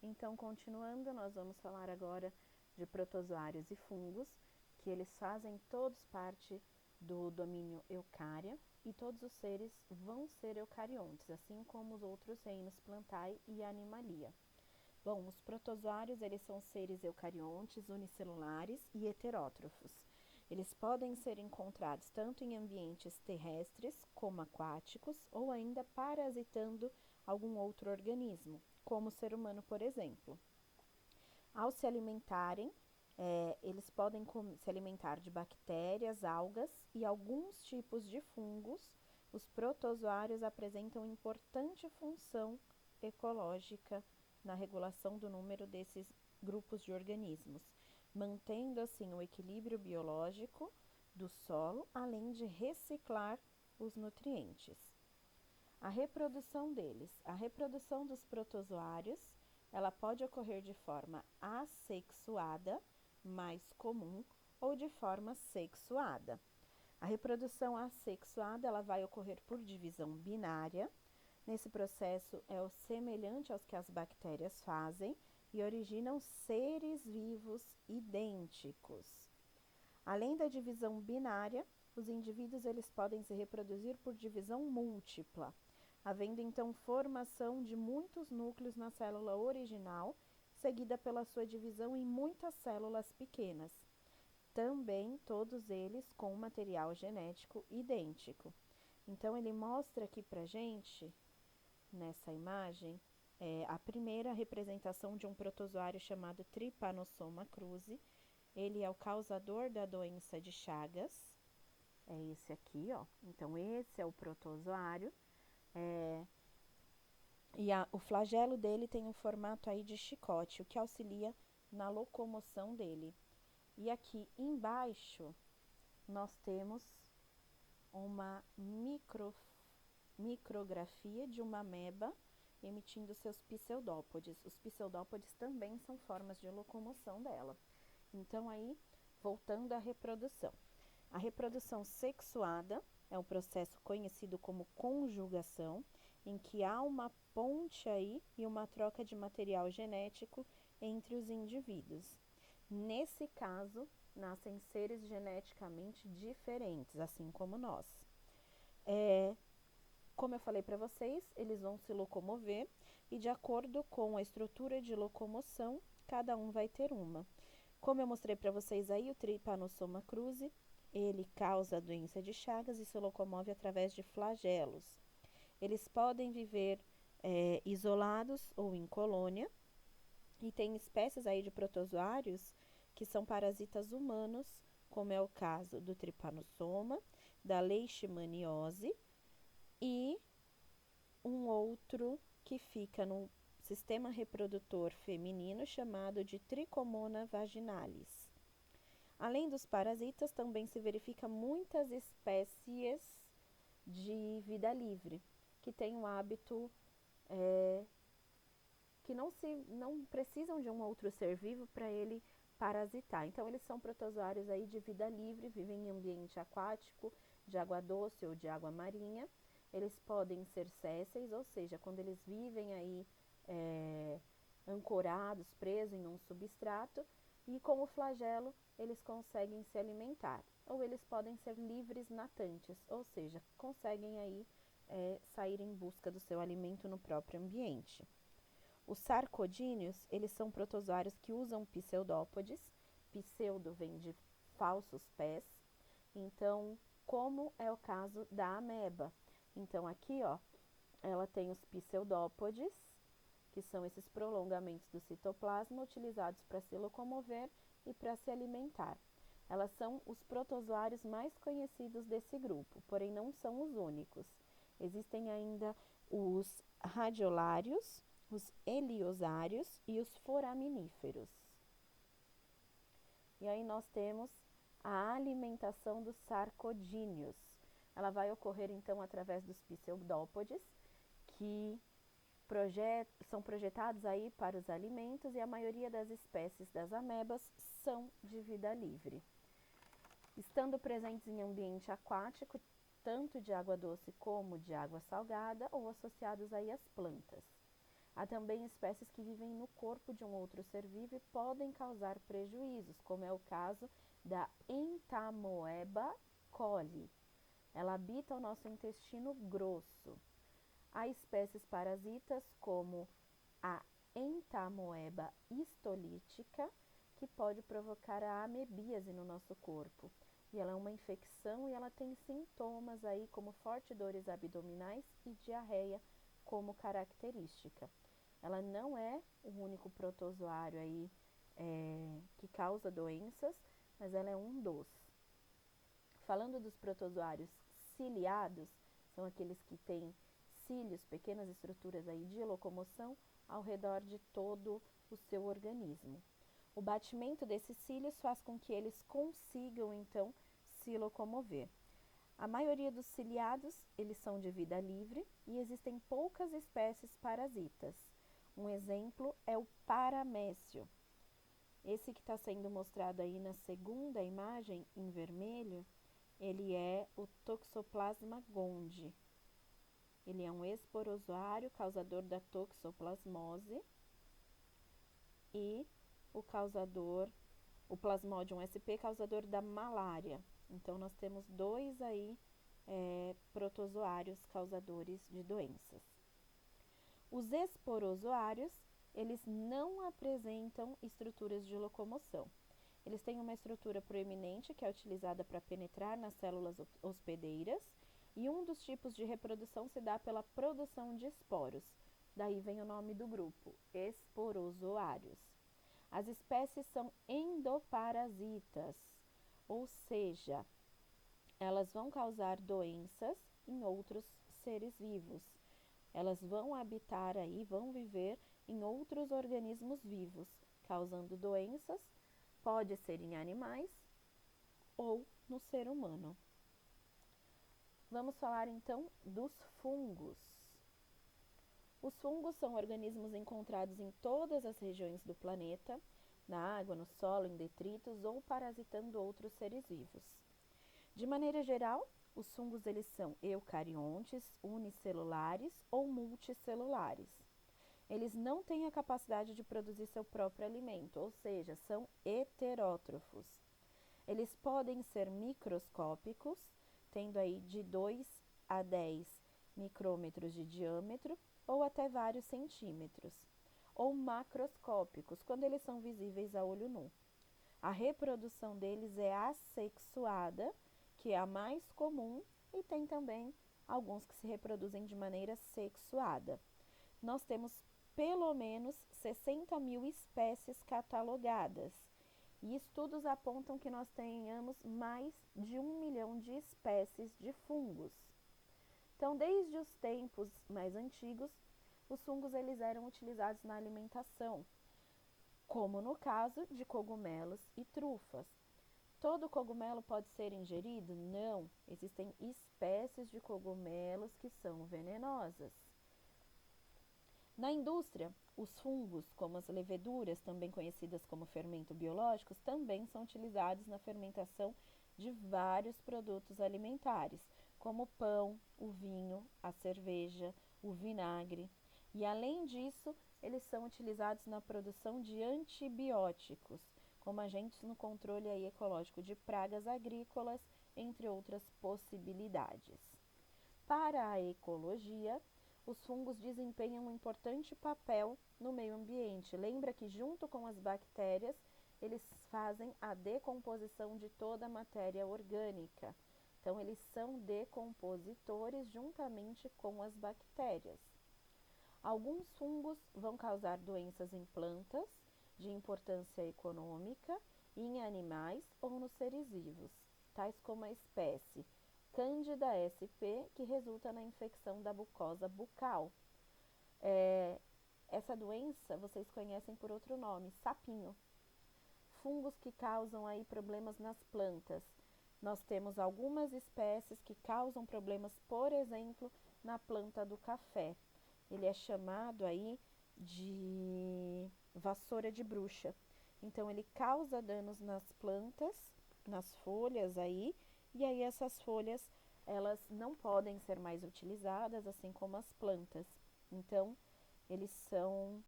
Então, continuando, nós vamos falar agora de protozoários e fungos, que eles fazem todos parte do domínio Eucária, e todos os seres vão ser eucariontes, assim como os outros reinos Plantae e Animalia. Bom, os protozoários, eles são seres eucariontes, unicelulares e heterótrofos. Eles podem ser encontrados tanto em ambientes terrestres como aquáticos, ou ainda parasitando algum outro organismo, como o ser humano, por exemplo. Ao se alimentarem, eles podem se alimentar de bactérias, algas e alguns tipos de fungos. Os protozoários apresentam importante função ecológica na regulação do número desses grupos de organismos, mantendo assim o equilíbrio biológico do solo, além de reciclar os nutrientes. A reprodução deles. A reprodução dos protozoários, ela pode ocorrer de forma assexuada, mais comum, ou de forma sexuada. A reprodução assexuada, ela vai ocorrer por divisão binária. Nesse processo é o semelhante aos que as bactérias fazem e originam seres vivos idênticos. Além da divisão binária, os indivíduos eles podem se reproduzir por divisão múltipla, havendo então formação de muitos núcleos na célula original, seguida pela sua divisão em muitas células pequenas. Também todos eles com material genético idêntico. Então ele mostra aqui pra gente, nessa imagem, a primeira representação de um protozoário chamado Trypanosoma cruzi. Ele é o causador da doença de Chagas. É esse aqui, ó. Então, esse é o protozoário. O flagelo dele tem um formato aí de chicote, o que auxilia na locomoção dele. E aqui embaixo, nós temos uma micrografia de uma ameba emitindo seus pseudópodes. Os pseudópodes também são formas de locomoção dela. Então, aí, voltando à reprodução. A reprodução sexuada é um processo conhecido como conjugação, em que há uma ponte aí e uma troca de material genético entre os indivíduos. Nesse caso, nascem seres geneticamente diferentes, assim como nós. Como eu falei para vocês, eles vão se locomover e, de acordo com a estrutura de locomoção, cada um vai ter uma. Como eu mostrei para vocês aí, o Trypanosoma cruzi, ele causa a doença de Chagas e se locomove através de flagelos. Eles podem viver isolados ou em colônia, e tem espécies aí de protozoários que são parasitas humanos, como é o caso do Trypanosoma, da leishmaniose e um outro que fica no sistema reprodutor feminino chamado de Trichomona vaginalis. Além dos parasitas, também se verifica muitas espécies de vida livre, que têm um hábito que não precisam de um outro ser vivo para ele parasitar. Então, eles são protozoários aí de vida livre, vivem em ambiente aquático, de água doce ou de água marinha. Eles podem ser sésseis, ou seja, quando eles vivem aí ancorados, presos em um substrato, e com o flagelo eles conseguem se alimentar. Ou eles podem ser livres natantes, ou seja, conseguem aí sair em busca do seu alimento no próprio ambiente. Os sarcodíneos, eles são protozoários que usam pseudópodes. Pseudo vem de falsos pés. Então, como é o caso da ameba. Então, aqui, ó, ela tem os pseudópodes, que são esses prolongamentos do citoplasma utilizados para se locomover e para se alimentar. Elas são os protozoários mais conhecidos desse grupo, porém não são os únicos. Existem ainda os radiolários, os heliosários e os foraminíferos. E aí nós temos a alimentação dos sarcodíneos. Ela vai ocorrer então através dos pseudópodes, que são projetados aí para os alimentos, e a maioria das espécies das amebas são de vida livre. Estando presentes em ambiente aquático, tanto de água doce como de água salgada, ou associados aí às plantas. Há também espécies que vivem no corpo de um outro ser vivo e podem causar prejuízos, como é o caso da Entamoeba coli. Ela habita o nosso intestino grosso. Há espécies parasitas como a Entamoeba histolítica, que pode provocar a amebíase no nosso corpo. E ela é uma infecção e ela tem sintomas aí como fortes dores abdominais e diarreia como característica. Ela não é o único protozoário aí que causa doenças, mas ela é um dos. Falando dos protozoários ciliados, são aqueles que têm cílios, pequenas estruturas aí de locomoção ao redor de todo o seu organismo. O batimento desses cílios faz com que eles consigam, então, se locomover. A maioria dos ciliados, eles são de vida livre e existem poucas espécies parasitas. Um exemplo é o paramécio. Esse que está sendo mostrado aí na segunda imagem, em vermelho, ele é o Toxoplasma gondii. Ele é um esporozoário causador da toxoplasmose e o Plasmodium sp, causador da malária. Então, nós temos dois aí protozoários causadores de doenças. Os esporozoários, eles não apresentam estruturas de locomoção. Eles têm uma estrutura proeminente que é utilizada para penetrar nas células hospedeiras e um dos tipos de reprodução se dá pela produção de esporos. Daí vem o nome do grupo, esporozoários. As espécies são endoparasitas, ou seja, elas vão causar doenças em outros seres vivos. Elas vão habitar aí, vão viver em outros organismos vivos, causando doenças, pode ser em animais ou no ser humano. Vamos falar então dos fungos. Os fungos são organismos encontrados em todas as regiões do planeta, na água, no solo, em detritos ou parasitando outros seres vivos. De maneira geral, os fungos eles são eucariontes, unicelulares ou multicelulares. Eles não têm a capacidade de produzir seu próprio alimento, ou seja, são heterótrofos. Eles podem ser microscópicos, tendo aí de 2 a 10 micrômetros de diâmetro ou até vários centímetros, ou macroscópicos, quando eles são visíveis a olho nu. A reprodução deles é assexuada, que é a mais comum, e tem também alguns que se reproduzem de maneira sexuada. Nós temos pelo menos 60 mil espécies catalogadas, e estudos apontam que nós tenhamos mais de 1 milhão de espécies de fungos. Então, desde os tempos mais antigos, os fungos eles eram utilizados na alimentação, como no caso de cogumelos e trufas. Todo cogumelo pode ser ingerido? Não, existem espécies de cogumelos que são venenosas. Na indústria, os fungos, como as leveduras, também conhecidas como fermentos biológicos, também são utilizados na fermentação de vários produtos alimentares, como o pão, o vinho, a cerveja, o vinagre. E além disso, eles são utilizados na produção de antibióticos, como agentes no controle aí ecológico de pragas agrícolas, entre outras possibilidades. Para a ecologia, os fungos desempenham um importante papel no meio ambiente. Lembra que junto com as bactérias, eles fazem a decomposição de toda a matéria orgânica. Então, eles são decompositores juntamente com as bactérias. Alguns fungos vão causar doenças em plantas, de importância econômica, e em animais ou nos seres vivos, tais como a espécie Candida sp, que resulta na infecção da mucosa bucal. Essa doença vocês conhecem por outro nome, sapinho. Fungos que causam aí problemas nas plantas. Nós temos algumas espécies que causam problemas, por exemplo, na planta do café. Ele é chamado aí de vassoura de bruxa. Então, ele causa danos nas plantas, nas folhas aí, e aí essas folhas, elas não podem ser mais utilizadas, assim como as plantas. Então, eles são